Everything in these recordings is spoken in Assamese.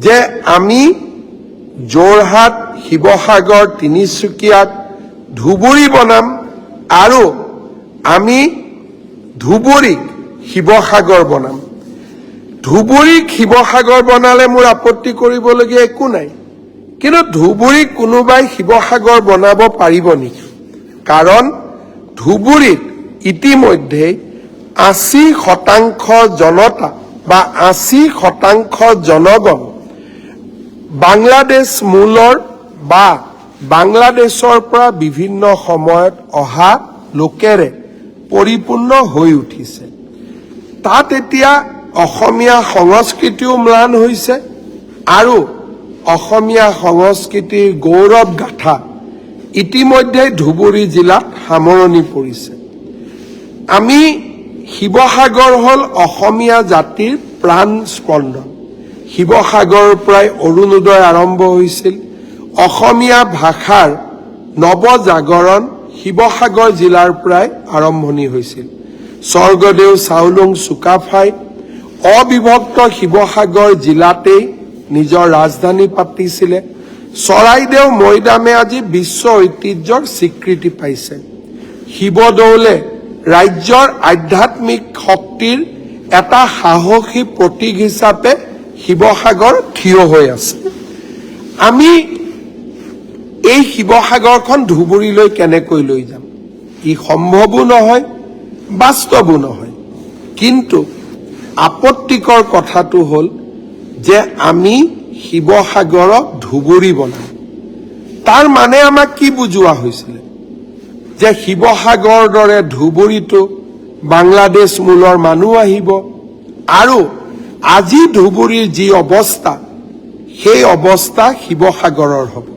যে আমি যোৰহাট, শিৱসাগৰ, তিনিচুকীয়াত ধুবুৰী বনাম আৰু আমি ধুবুৰীক শিৱসাগৰ বনাম। ধুবুৰীক শিৱসাগৰ বনালে মোৰ আপত্তি কৰিবলগীয়া একো নাই, কিন্তু ধুবুৰীক কোনোবাই শিৱসাগৰ বনাব পাৰিব নেকি? কাৰণ ধুবুৰীত ইতিমধ্যে 80% জনতা বা 80% জনগণ বাংলাদেশ মূলৰ বা বাংলাদেশৰ পৰা বিভিন্ন সময়ত অহা লোকেৰে পৰিপূৰ্ণ হৈ উঠিছে। তাত এতিয়া অসমীয়া সংস্কৃতিও ম্লান হৈছে আৰু অসমীয়া সংস্কৃতিৰ গৌৰৱ গাথা ইতিমধ্যে ধুবুৰী জিলাত সামৰণি পৰিছে। আমি শিৱসাগৰ হ'ল অসমীয়া জাতিৰ প্ৰাণ স্পন্দন। শিৱসাগৰৰ পৰাই অৰুণোদয় আৰম্ভ হৈছিল। অসমীয়া ভাষাৰ নৱজাগৰণ শিৱসাগৰ জিলাৰ পৰাই আৰম্ভণি হৈছিল। স্বৰ্গদেউ চাওলুং চুকাফাই অবিভক্ত শিৱসাগৰ জিলাতেই নিজৰ ৰাজধানী পাতিছিলে। চৰাইদেউ মৈদামে আজি বিশ্ব ঐতিহ্যৰ স্বীকৃতি পাইছে। শিৱদৌলে ৰাজ্যৰ আধ্যাত্মিক শক্তিৰ এটা সাহসী প্ৰতীক হিচাপে শিৱসাগৰ থিয় হৈ আছে। আমি এই শিৱসাগৰখন ধুবুৰীলৈ কেনেকৈ লৈ যাম? ই সম্ভৱো নহয়, বাস্তৱো নহয়। কিন্তু আপত্তিকৰ কথাটো হ'ল যে আমি শিৱসাগৰক ধুবুৰী বনাম। তাৰ মানে আমাক কি বুজোৱা হৈছিলে? যে শিৱসাগৰৰ দৰে ধুবুৰীতো বাংলাদেশ মূলৰ মানুহ আহিব আৰু আজি ধুবুৰীৰ যি অৱস্থা, সেই অৱস্থা শিৱসাগৰৰ হ'ব।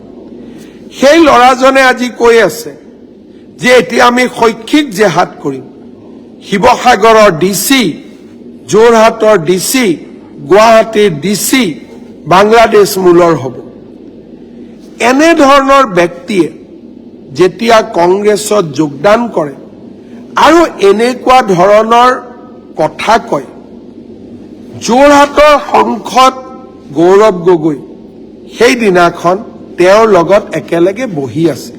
সেই ল'ৰাজনে আজি কৈ আছে যে এতিয়া আমি শৈক্ষিক জেহাদ কৰিম। শিৱসাগৰৰ ডিচি, যোৰহাটৰ ডিচি, গুৱাহাটীৰ ডিচি বাংলাদেশ মূলৰ হ'ব। এনেধৰণৰ ব্যক্তিয়ে যেতিয়া কংগ্ৰেছত যোগদান কৰে আৰু এনেকুৱা ধৰণৰ কথা কয়, যোৰহাটৰ সাংসদ গৌৰৱ গগৈ সেইদিনাখন তেওঁৰ লগত একেলগে বহি আছে।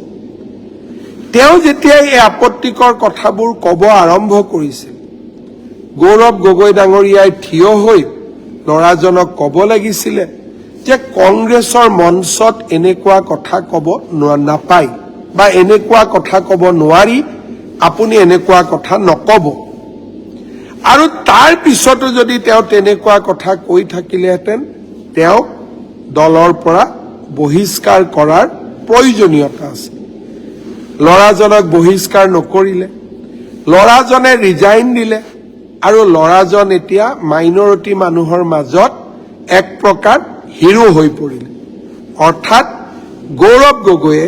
তেওঁ যেতিয়া এই আপত্তিকৰ কথাবোৰ ক'ব আৰম্ভ কৰিছিল, গৌৰৱ গগৈ ডাঙৰীয়াই থিয় হৈ ল'ৰাজনক ক'ব লাগিছিলে যে কংগ্ৰেছৰ মঞ্চত এনেকুৱা কথা ক'ব নাপায় বা এনেকুৱা কথা ক'ব নোৱাৰি, আপুনি এনেকুৱা কথা নক'ব। আৰু তাৰ পিছতো যদি তেওঁ তেনেকুৱা কথা কৈ থাকিলেহেঁতেন, তেওঁক দলৰ পৰা বহিষ্কাৰ কৰাৰ প্ৰয়োজনীয়তা আছে। ল'ৰাজনক বহিষ্কাৰ নকৰিলে, ল'ৰাজনে ৰিজাইন দিলে আৰু ল'ৰাজন এতিয়া মাইনৰিটি মানুহৰ মাজত এক প্ৰকাৰ হিৰো হৈ পৰিলে। অৰ্থাৎ গৌৰৱ গগৈয়ে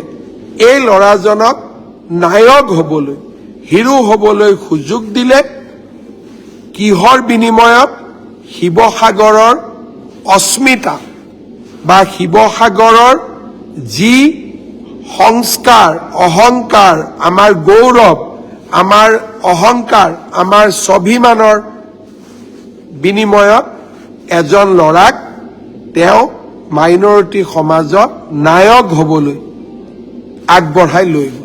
এই ল'ৰাজনক নায়ক হ'বলৈ, হিৰো হ'বলৈ সুযোগ দিলে। কিহৰ বিনিময়ত? শিৱসাগৰৰ অস্মিতা বা শিৱসাগৰৰ যি সংস্কাৰ, অহংকাৰ, আমাৰ গৌৰৱ, আমাৰ অহংকাৰ, আমাৰ স্বাভিমানৰ বিনিময়ত এজন ল'ৰাক তেওঁ মাইনৰিটি সমাজত নায়ক হ'বলৈ আগবঢ়াই লৈ গ'ল।